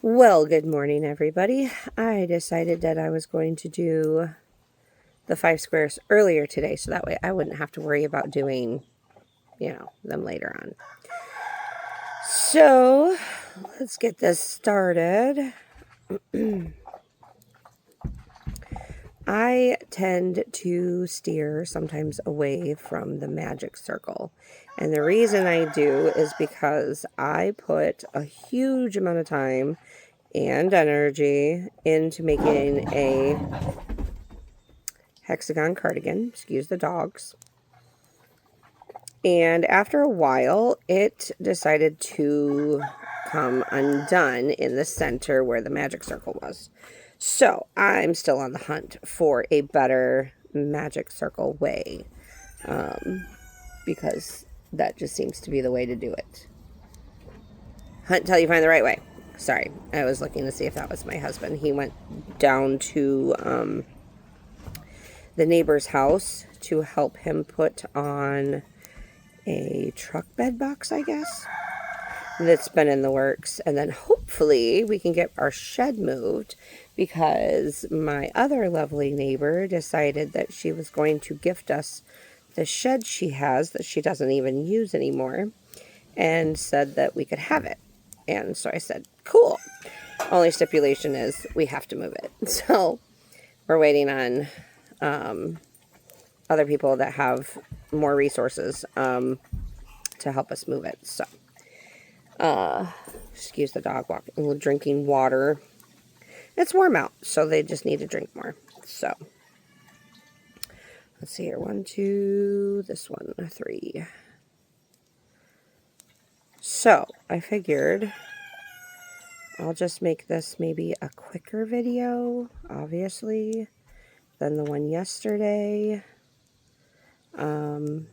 Well, good morning, everybody. I decided that I was going to do the 5 squares earlier today, so that way I wouldn't have to worry about doing, them later on. So, let's get this started. I tend to steer sometimes away from the magic circle. And the reason I do is because I put a huge amount of time and energy into making a hexagon cardigan, excuse the dogs. And after a while, it decided to come undone in the center where the magic circle was. So I'm still on the hunt for a better magic circle way, because that just seems to be the way to do it. Hunt until you find the right way. Sorry, I was looking to see if that was my husband. He went down to the neighbor's house to help him put on a truck bed box, I guess, that's been in the works. And then hopefully we can get our shed moved, because my other lovely neighbor decided that she was going to gift us the shed she has that she doesn't even use anymore, and said that we could have it. And so I said, cool. Only stipulation is we have to move it. So we're waiting on other people that have more resources to help us move it. So excuse the dog walking, drinking water. It's warm out, so they just need to drink more. So let's see here. 1, 2, this one, 3. So I figured I'll just make this maybe a quicker video, obviously, than the one yesterday. And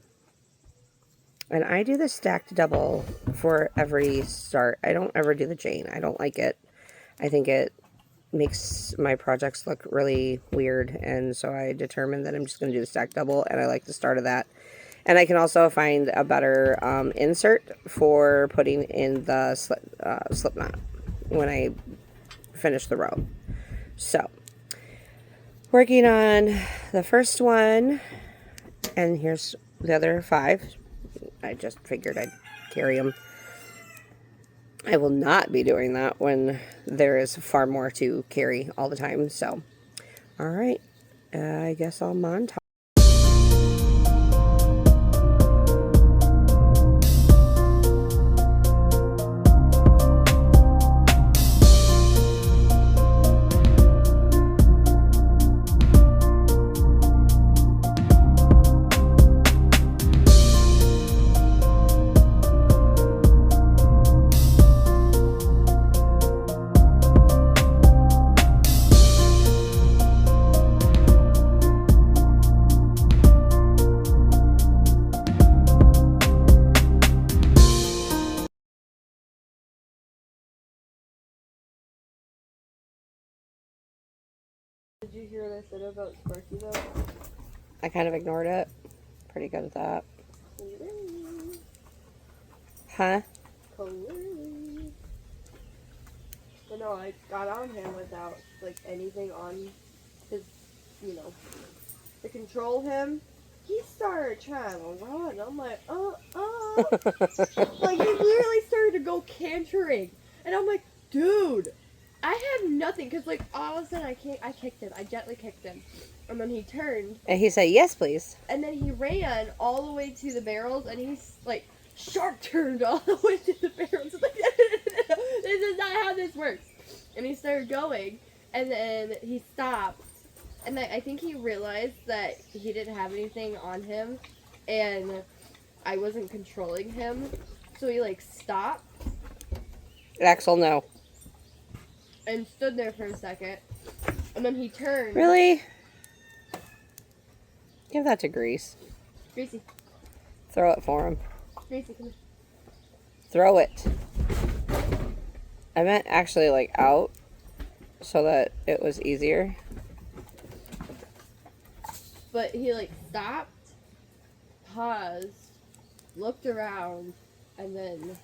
I do the stacked double for every start. I don't ever do the chain. I don't like it. I think it makes my projects look really weird, and so I determined that I'm just going to do the stacked double, and I like the start of that. And I can also find a better insert for putting in the slip knot when I finish the row. So, working on the first one, and here's the other 5. I just figured I'd carry them. I will not be doing that when there is far more to carry all the time. So, all right, I guess I'll montage. Did you hear what I said about Sparky though? I kind of ignored it. Pretty good at that. Clearly. Huh? Clearly. But no, I got on him without like anything on his, to control him. He started trying to run. I'm like, like he literally started to go cantering, and I'm like, dude, I have nothing, because like all of a sudden I kicked him. I gently kicked him, and then he turned. And he said, yes, please. And then he ran all the way to the barrels, and he's like sharp turned all the way to the barrels. Like, this is not how this works. And he started going, and then he stopped. And I think he realized that he didn't have anything on him, and I wasn't controlling him. So he like stopped. Axel, no. And stood there for a second. And then he turned. Really? Give that to Grease. Greasy. Throw it for him. Greasy, come here. Throw it. I meant actually like out, so that it was easier. But he like stopped, paused, looked around, and then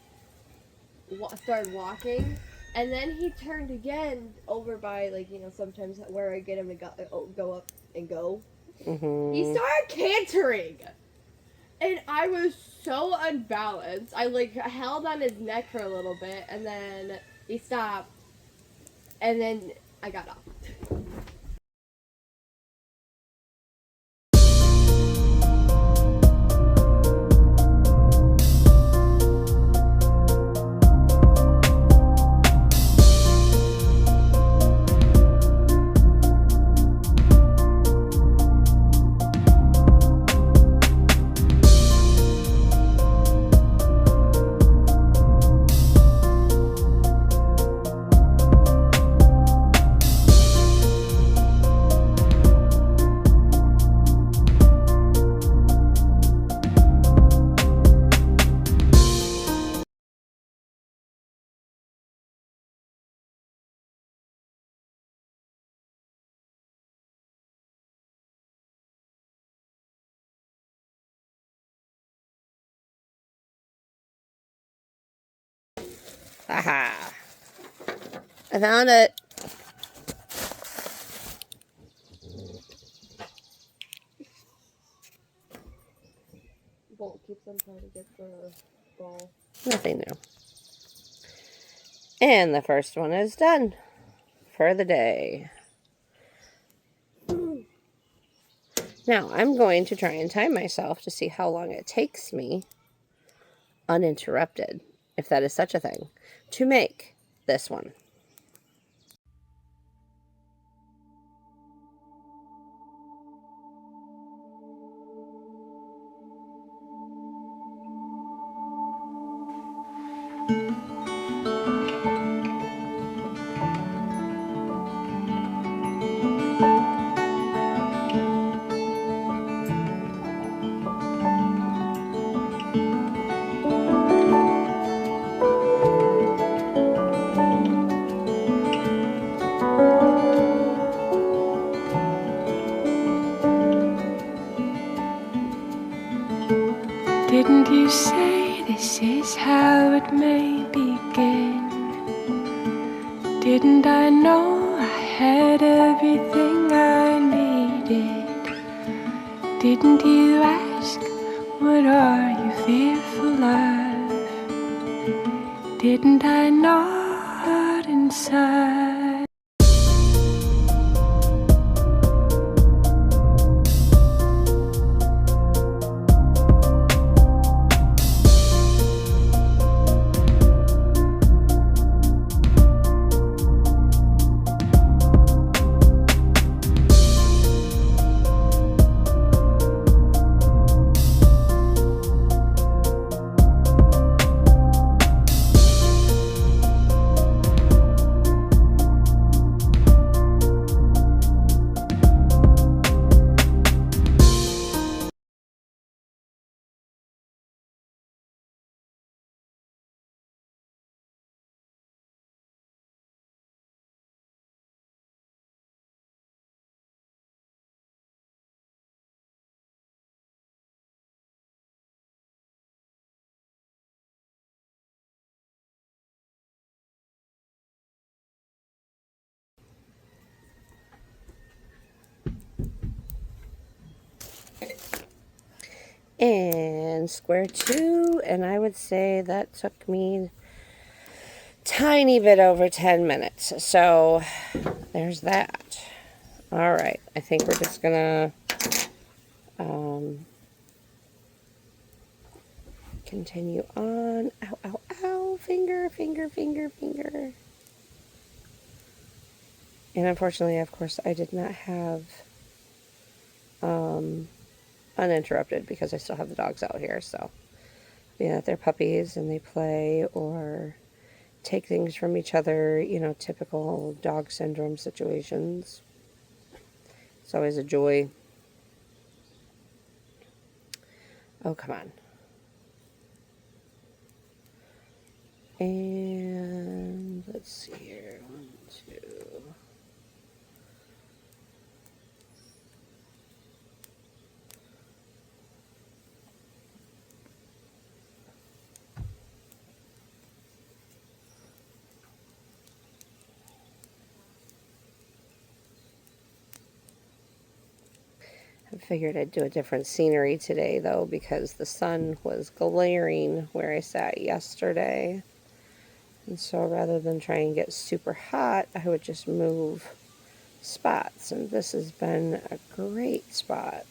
started walking. And then he turned again over by, like, you know, sometimes where I get him to go up and go. He started cantering. And I was so unbalanced. I, like, held on his neck for a little bit, and then he stopped. And then I got off. Aha. I found it. Bolt keeps on trying to get the ball. Nothing new. And the first one is done for the day. Now I'm going to try and time myself to see how long it takes me, uninterrupted, if that is such a thing, to make this one. Didn't you say this is how it may begin? Didn't I know I had everything I needed? Didn't you ask, what are you fearful of? Didn't I nod inside? And square 2, and I would say that took me tiny bit over 10 minutes. So there's that. All right, I think we're just gonna continue on. Ow, ow, ow, finger, finger, finger, finger. And unfortunately, of course, I did not have uninterrupted because I still have the dogs out here. So, yeah, they're puppies and they play or take things from each other, you know, typical dog syndrome situations. It's always a joy. Oh, come on. And let's see here. 1, 2. I figured I'd do a different scenery today, though, because the sun was glaring where I sat yesterday. And so rather than try and get super hot, I would just move spots. And this has been a great spot.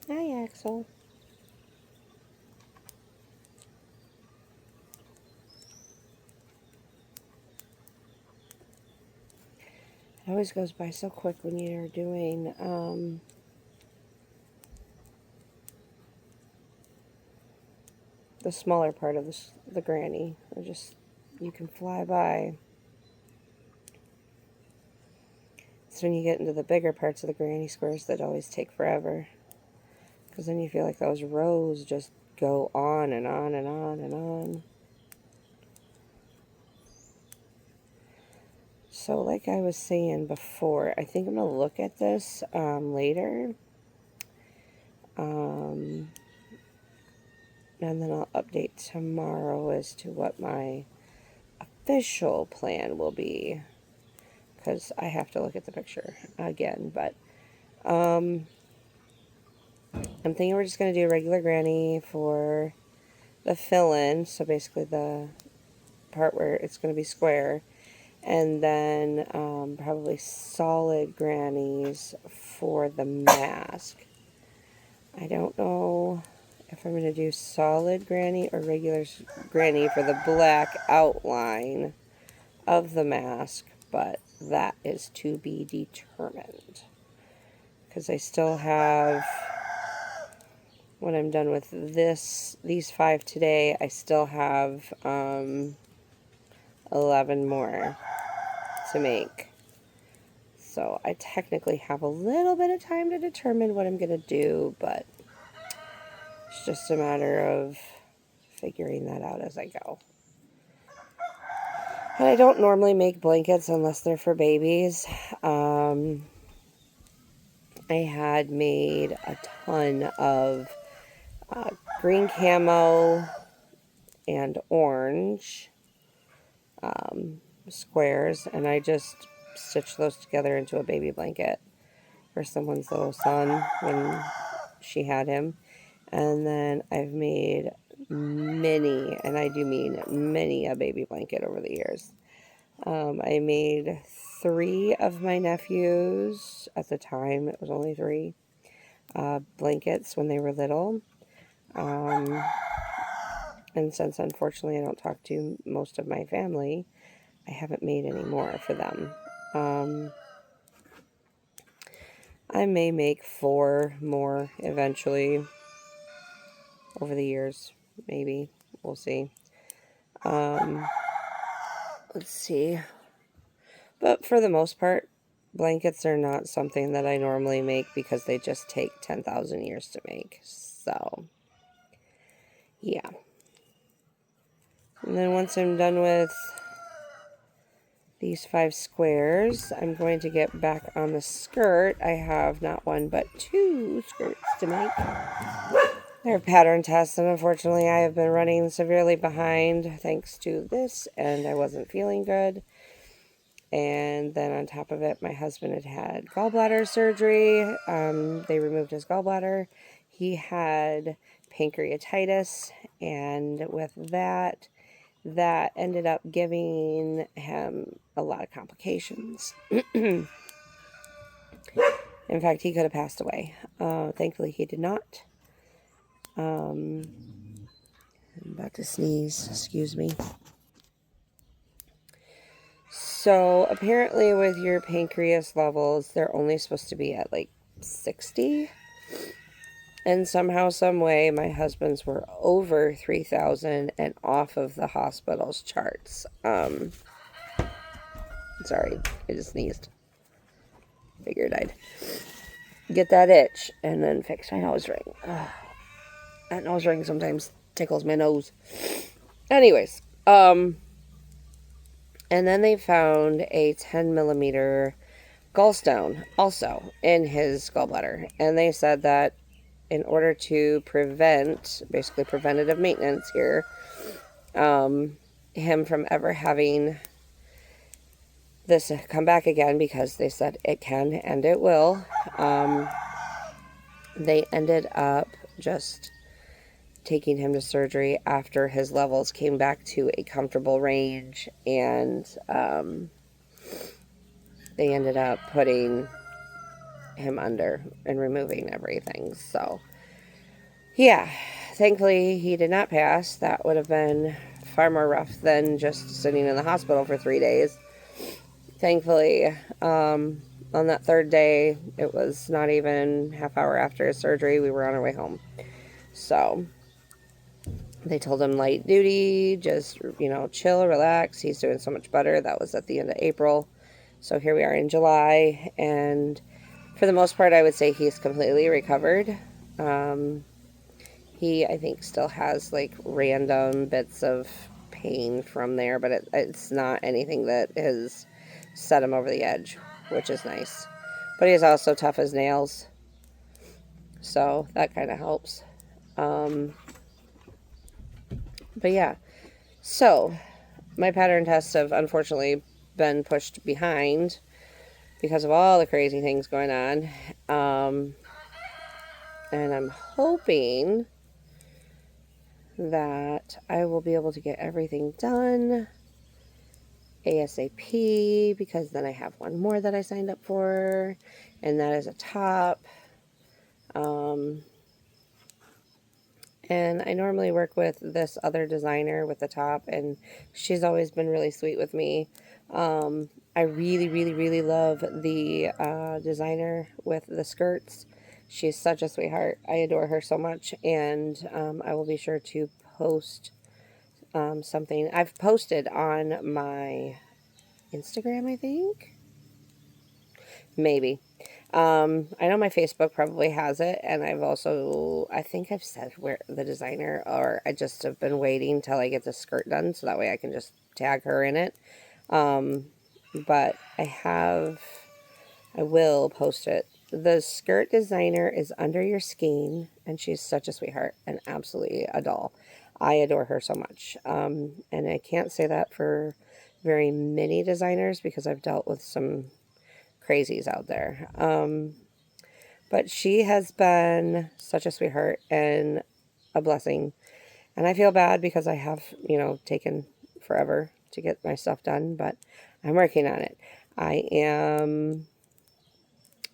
Hi, Axel. It always goes by so quick when you're doing the smaller part of the granny. You can fly by. It's when you get into the bigger parts of the granny squares that always take forever. Because then you feel like those rows just go on and on and on and on. So like I was saying before, I think I'm going to look at this later. And then I'll update tomorrow as to what my official plan will be. Because I have to look at the picture again. But I'm thinking we're just going to do a regular granny for the fill-in. So basically the part where it's going to be square. And then probably solid grannies for the mask. I don't know if I'm going to do solid granny or regular granny for the black outline of the mask, but that is to be determined. Because I still have, when I'm done with these 5 today, I still have 11 more to make. So I technically have a little bit of time to determine what I'm going to do, but it's just a matter of figuring that out as I go. And I don't normally make blankets unless they're for babies. I had made a ton of green camo and orange squares, and I just stitched those together into a baby blanket for someone's little son when she had him. And then I've made many, and I do mean many, a baby blanket over the years. I made 3 of my nephews, at the time it was only 3, blankets when they were little. And since unfortunately I don't talk to most of my family, I haven't made any more for them. I may make 4 more eventually over the years, maybe. We'll see. Let's see. But for the most part, blankets are not something that I normally make because they just take 10,000 years to make. So, yeah. And then once I'm done with these 5 squares, I'm going to get back on the skirt. I have not 1 but 2 skirts to make. They're pattern tests, and unfortunately I have been running severely behind thanks to this, and I wasn't feeling good. And then on top of it, my husband had gallbladder surgery. They removed his gallbladder. He had pancreatitis, and with that ended up giving him a lot of complications. In fact, he could have passed away. Thankfully, he did not. I'm about to sneeze. Excuse me. So, apparently with your pancreas levels, they're only supposed to be at like 60. And somehow, some way, my husband's were over 3,000 and off of the hospital's charts. Sorry, I just sneezed. Figured I'd get that itch and then fix my nose ring. Ugh. That nose ring sometimes tickles my nose. Anyways, and then they found a 10 millimeter gallstone also in his gallbladder. And they said that in order to prevent, basically preventative maintenance here, him from ever having this come back again, because they said it can and it will, they ended up just taking him to surgery after his levels came back to a comfortable range, and they ended up putting him under and removing everything. So yeah, thankfully he did not pass. That would have been far more rough than just sitting in the hospital for 3 days. Thankfully, on that third day, it was not even half hour after his surgery, we were on our way home. So they told him light duty, just, chill, relax. He's doing so much better. That was at the end of April. So here we are in July, and for the most part, I would say he's completely recovered. He, I think, still has like random bits of pain from there, but it's not anything that has set him over the edge, which is nice. But he's also tough as nails, so that kind of helps. But yeah, so my pattern tests have unfortunately been pushed behind because of all the crazy things going on. And I'm hoping that I will be able to get everything done ASAP, because then I have one more that I signed up for, and that is a top. And I normally work with this other designer with the top, and she's always been really sweet with me. I really, really, really love the designer with the skirts. She's such a sweetheart. I adore her so much, and I will be sure to post something. I've posted on my Instagram, I think. Maybe. I know my Facebook probably has it, and I think I've said where the designer, or I just have been waiting till I get the skirt done, so that way I can just tag her in it. But I will post it. The skirt designer is Under Your Skein, and she's such a sweetheart and absolutely a doll. I adore her so much. And I can't say that for very many designers, because I've dealt with some crazies out there. But she has been such a sweetheart and a blessing. And I feel bad because I have, taken forever to get my stuff done, but I'm working on it. I am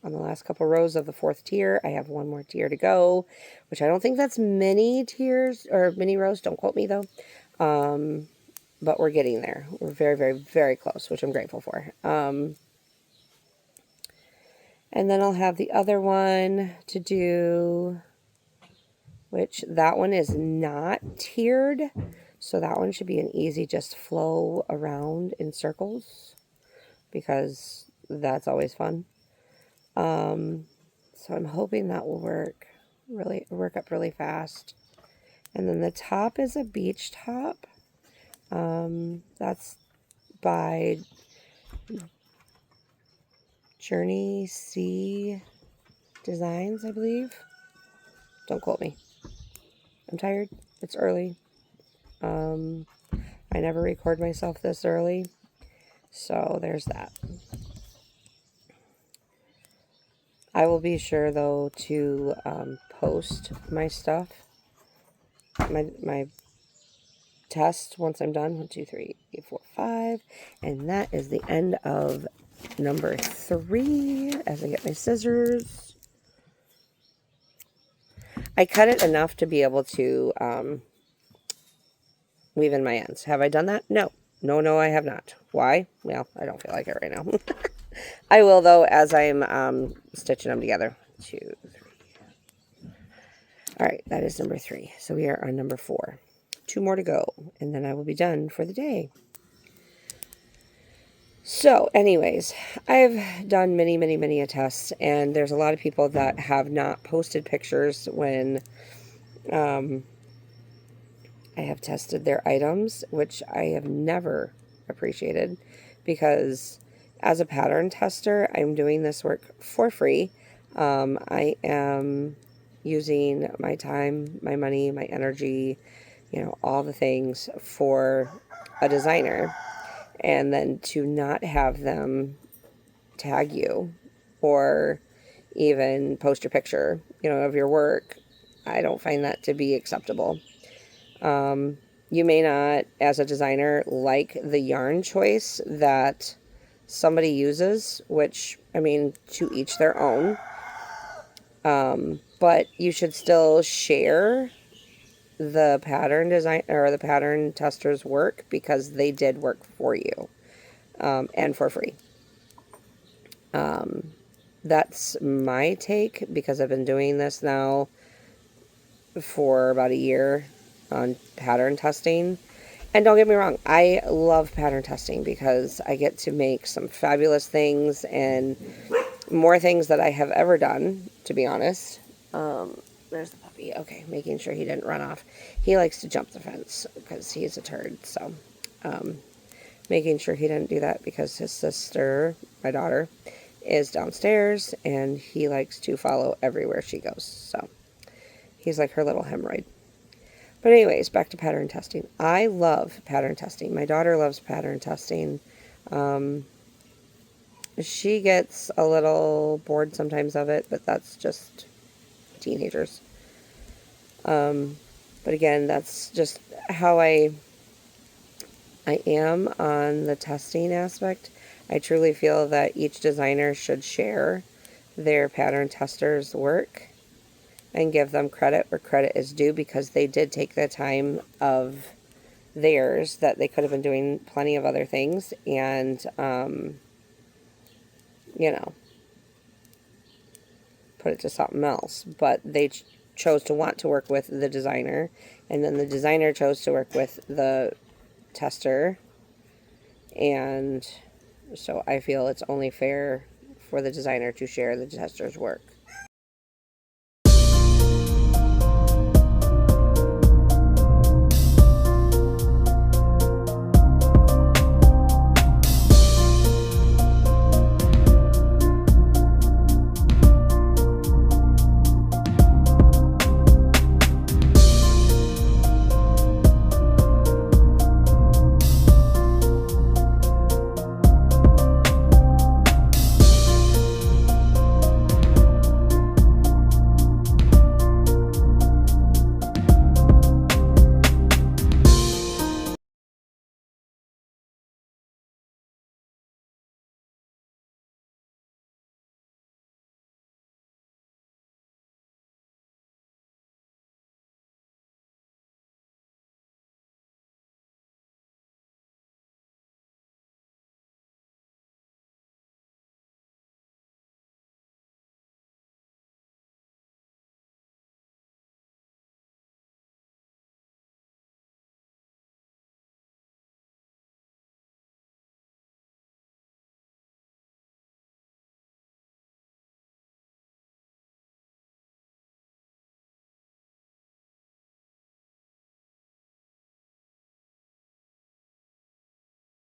on the last couple rows of the 4th tier. I have one more tier to go, which I don't think that's many tiers or many rows. Don't quote me though. But we're getting there. We're very, very, very close, which I'm grateful for. And then I'll have the other one to do, which that one is not tiered. So that one should be an easy just flow around in circles, because that's always fun. So I'm hoping that will work up really fast. And then the top is a beach top. That's by Journey Sea Designs, I believe. Don't quote me. I'm tired. It's early. I never record myself this early. So there's that. I will be sure, though, to post my stuff, my test, once I'm done. 1, 2, 3, 4, 5. And that is the end of number 3 as I get my scissors. I cut it enough to be able to weave in my ends. Have I done that? No. No, I have not. Why? Well, I don't feel like it right now. I will, though, as I'm stitching them together. 2, 3. All right, that is number 3. So we are on number 4. 2 more to go, and then I will be done for the day. So, anyways, I've done many, many, many tests, and there's a lot of people that have not posted pictures when I have tested their items, which I have never appreciated, because as a pattern tester, I'm doing this work for free. I am using my time, my money, my energy, all the things for a designer. And then to not have them tag you or even post your picture, of your work, I don't find that to be acceptable. You may not, as a designer, like the yarn choice that somebody uses, which, I mean, to each their own. But you should still share the pattern design or the pattern tester's work, because they did work for you, and for free. That's my take, because I've been doing this now for about a year on pattern testing. And don't get me wrong, I love pattern testing because I get to make some fabulous things, and more things that I have ever done, to be honest. There's the puppy. Okay, making sure he didn't run off. He likes to jump the fence because he's a turd. So, making sure he didn't do that because his sister, my daughter, is downstairs, and he likes to follow everywhere she goes. So, he's like her little hemorrhoid. But anyways, back to pattern testing. I love pattern testing. My daughter loves pattern testing. She gets a little bored sometimes of it, but that's just teenagers. But again, that's just how I am on the testing aspect. I truly feel that each designer should share their pattern tester's work and give them credit where credit is due, because they did take the time of theirs that they could have been doing plenty of other things, and put it to something else. But they chose to want to work with the designer, and then the designer chose to work with the tester, and so I feel it's only fair for the designer to share the tester's work.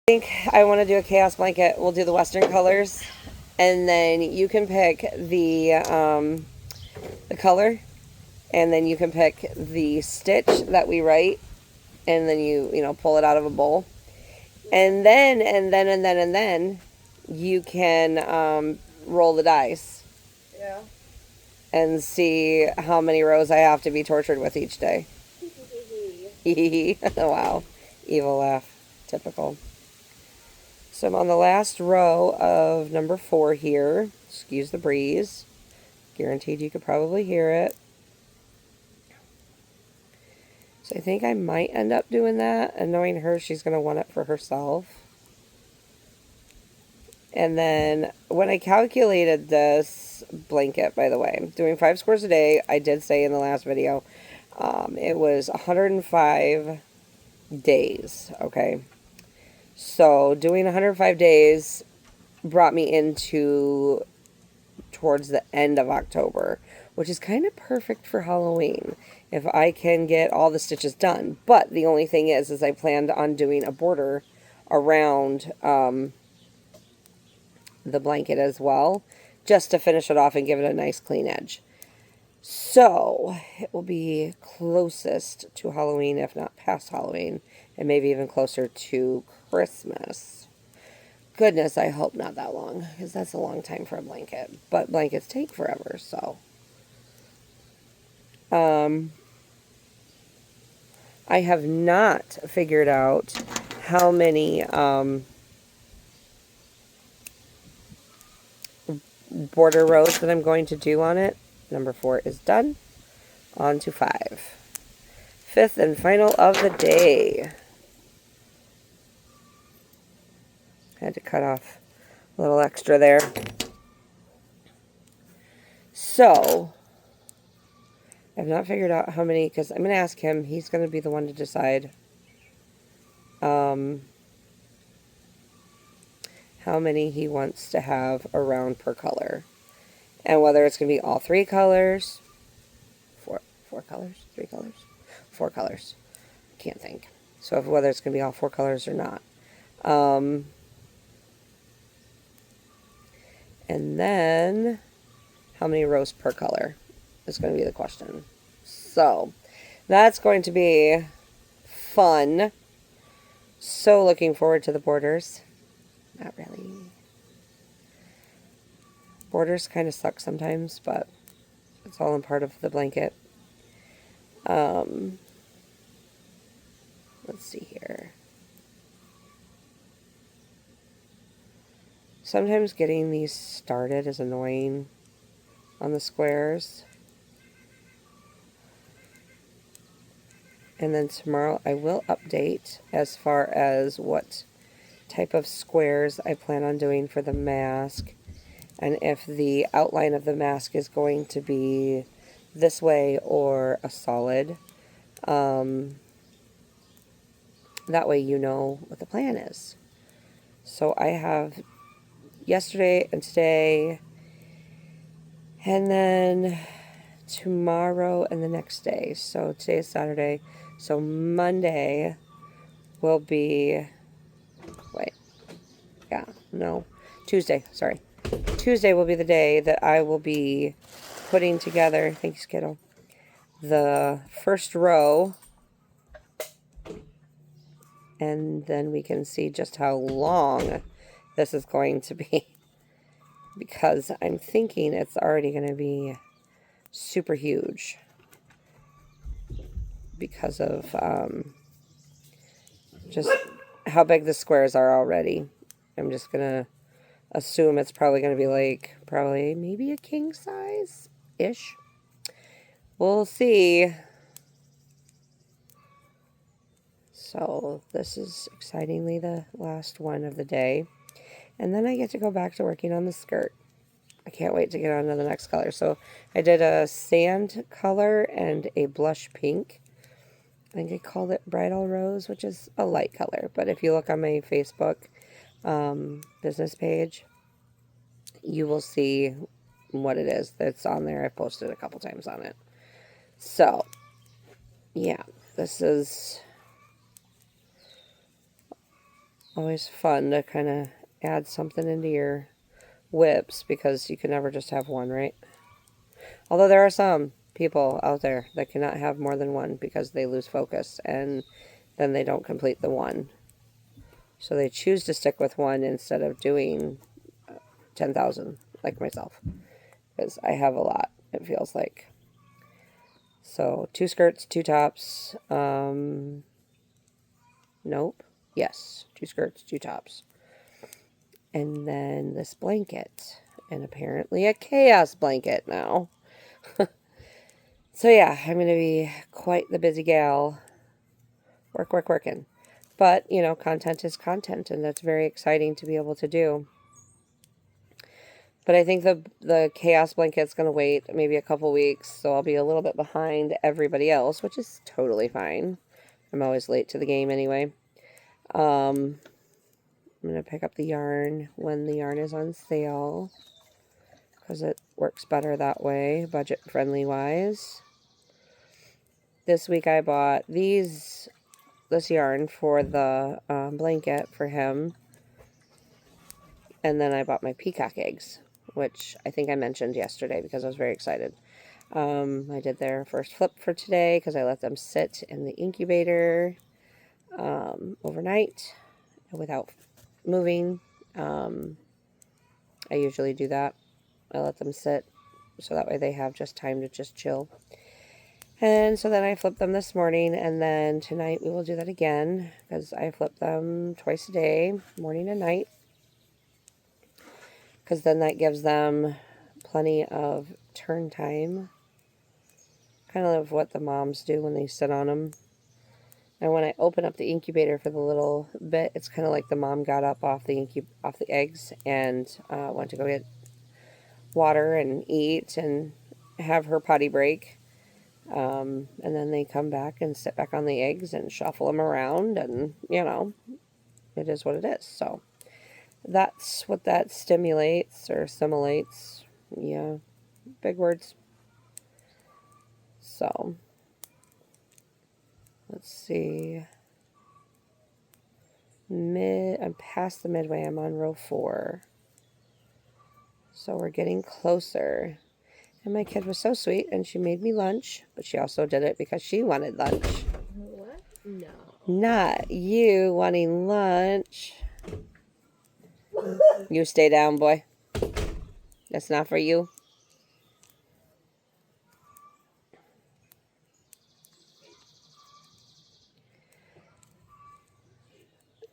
I think I want to do a chaos blanket. We'll do the Western colors, and then you can pick the color, and then you can pick the stitch that we write, and then you pull it out of a bowl, and then you can roll the dice. Yeah. And see how many rows I have to be tortured with each day. Wow, evil laugh, typical. So I'm on the last row of number 4 here. Excuse the breeze. Guaranteed you could probably hear it. So I think I might end up doing that. And knowing her, she's going to want it for herself. And then when I calculated this blanket, by the way, doing 5 squares a day, I did say in the last video, it was 105 days, okay? So doing 105 days brought me into towards the end of October, which is kind of perfect for Halloween if I can get all the stitches done. But the only thing is I planned on doing a border around the blanket as well, just to finish it off and give it a nice clean edge. So it will be closest to Halloween, if not past Halloween, and maybe even closer to Christmas. Goodness, I hope not that long, because that's a long time for a blanket. But blankets take forever, so. I have not figured out how many border rows that I'm going to do on it. Number 4 is done. On to 5. 5th and final of the day. Had to cut off a little extra there. So, I've not figured out how many, because I'm going to ask him. He's going to be the one to decide how many he wants to have around per color. And whether it's going to be all 3 colors, 4 colors, 3 colors, 4 colors. Can't think. So whether it's going to be all 4 colors or not. And then, how many rows per color is going to be the question. So, that's going to be fun. So looking forward to the borders. Not really. Borders kind of suck sometimes, but it's all in part of the blanket. Let's see here. Sometimes getting these started is annoying on the squares. And then tomorrow I will update as far as what type of squares I plan on doing for the mask. And if the outline of the mask is going to be this way or a solid. That way you know what the plan is. So I have yesterday and today, and then tomorrow and the next day. So today is Saturday. So Monday will be, Tuesday, sorry. Tuesday will be the day that I will be putting together, thanks kiddo, the first row. And then we can see just how long this is going to be. Because I'm thinking it's already going to be super huge. Because of just how big the squares are already. I'm just going to assume it's probably going to be like, maybe a king size-ish. We'll see. So this is excitingly the last one of the day. And then I get to go back to working on the skirt. I can't wait to get on to the next color. So I did a sand color and a blush pink. I think I called it Bridal Rose, which is a light color. But if you look on my Facebook business page, you will see what it is that's on there. I've posted a couple times on it. So, yeah, this is always fun to kind of add something into your whips, because you can never just have one, right? Although there are some people out there that cannot have more than one because they lose focus and then they don't complete the one. So they choose to stick with one instead of doing 10,000 like myself, because I have a lot, it feels like. So 2 skirts, 2 tops. Nope. Yes, 2 skirts, 2 tops. And then this blanket. And apparently a chaos blanket now. So yeah, I'm going to be quite the busy gal. Working. But, you know, content is content, and that's very exciting to be able to do. But I think the chaos blanket's going to wait maybe a couple weeks, so I'll be a little bit behind everybody else, which is totally fine. I'm always late to the game anyway. I'm going to pick up the yarn when the yarn is on sale, because it works better that way, budget-friendly wise. This week I bought this yarn for the blanket for him. And then I bought my peacock eggs, which I think I mentioned yesterday because I was very excited. I did their first flip for today because I let them sit in the incubator overnight without moving. I usually do that. I let them sit so that way they have just time to just chill. And so then I flipped them this morning, and then tonight we will do that again because I flip them twice a day, morning and night. Because then that gives them plenty of turn time. Kind of what the moms do when they sit on them. And when I open up the incubator for the little bit, it's kind of like the mom got up off the eggs and went to go get water and eat and have her potty break. And then they come back and sit back on the eggs and shuffle them around, and, you know, it is what it is. So that's what that stimulates or simulates. Yeah, big words. So, let's see. I'm past the midway. I'm on row 4. So we're getting closer. And my kid was so sweet, and she made me lunch, but she also did it because she wanted lunch. What? No. Not you wanting lunch. You stay down, boy. That's not for you.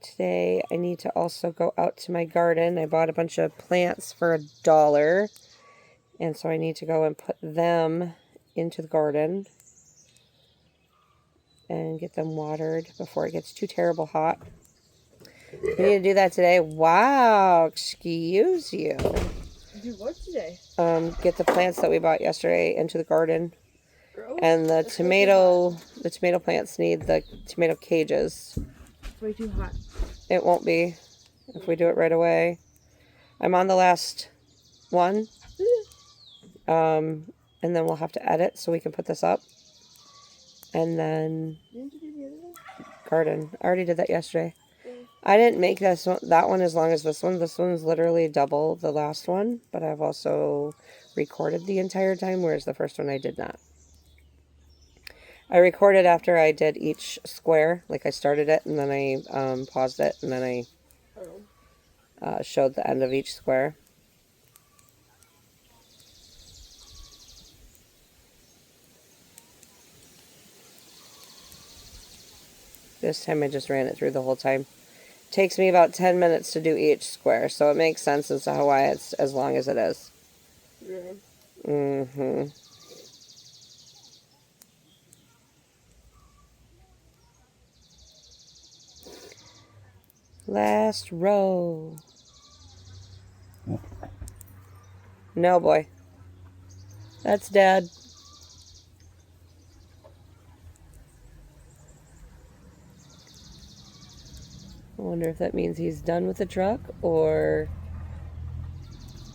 Today I need to also go out to my garden. I bought a bunch of plants for $1, and so I need to go and put them into the garden and get them watered before it gets too terrible hot. We need to do that today. Wow, excuse you. Do what today? Get the plants that we bought yesterday into the garden. Grow? And the tomato plants need the tomato cages. It's way too hot. It won't be if we do it right away. I'm on the last one. And then we'll have to edit so we can put this up. And then Didn't you do the other one? garden. I already did that yesterday. I didn't make that one as long as this one. This one's literally double the last one, but I've also recorded the entire time, whereas the first one I did not. I recorded after I did each square, like I started it and then I paused it and then I showed the end of each square. This time I just ran it through the whole time. It takes me about 10 minutes to do each square, so it makes sense as to why it's as long as it is. Yeah. Mm-hmm. Last row. No, boy. That's Dad. I wonder if that means he's done with the truck or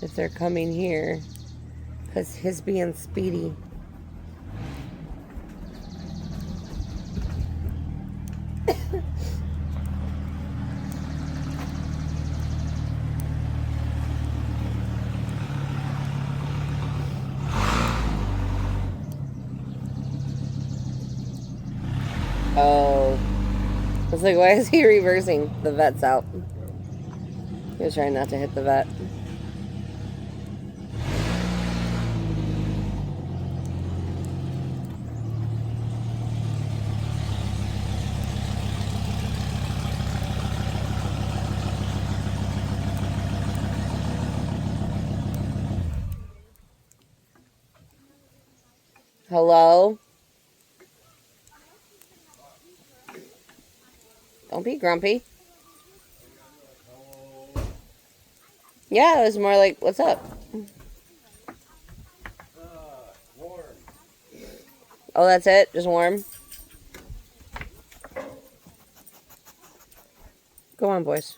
if they're coming here. Because his being speedy. Oh. I was like, why is he reversing? The vet's out. He was trying not to hit the vet. Hello? Don't be grumpy. Yeah, it was more like, what's up? Warm. Oh, that's it? Just warm? Go on, boys.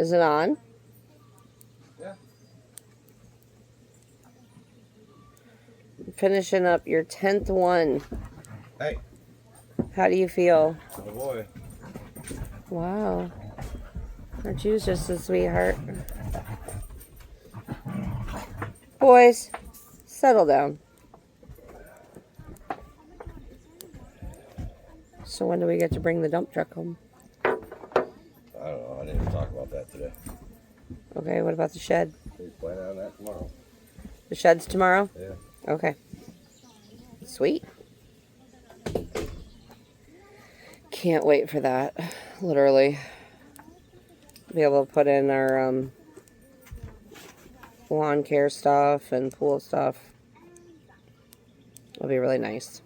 Is it on? Yeah. Finishing up your 10th one. Hey. How do you feel? Oh boy. Wow. Aren't you just a sweetheart? Boys, settle down. So when do we get to bring the dump truck home? I don't know. I didn't even talk about that today. Okay, what about the shed? We plan on that tomorrow. The shed's tomorrow? Yeah. Okay. Sweet. Can't wait for that. Literally. Be able to put in our lawn care stuff and pool stuff. It'll be really nice.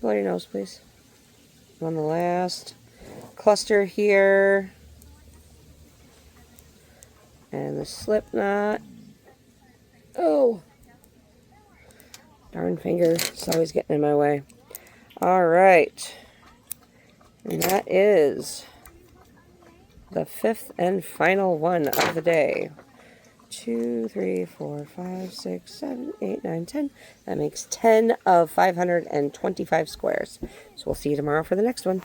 Blow your nose, please. On the last cluster here. And the slip knot. Oh! Darn finger. It's always getting in my way. Alright. And that is the 5th and final one of the day. 2, 3, 4, 5, 6, 7, 8, 9, 10. That makes 10 of 525 squares. So we'll see you tomorrow for the next one.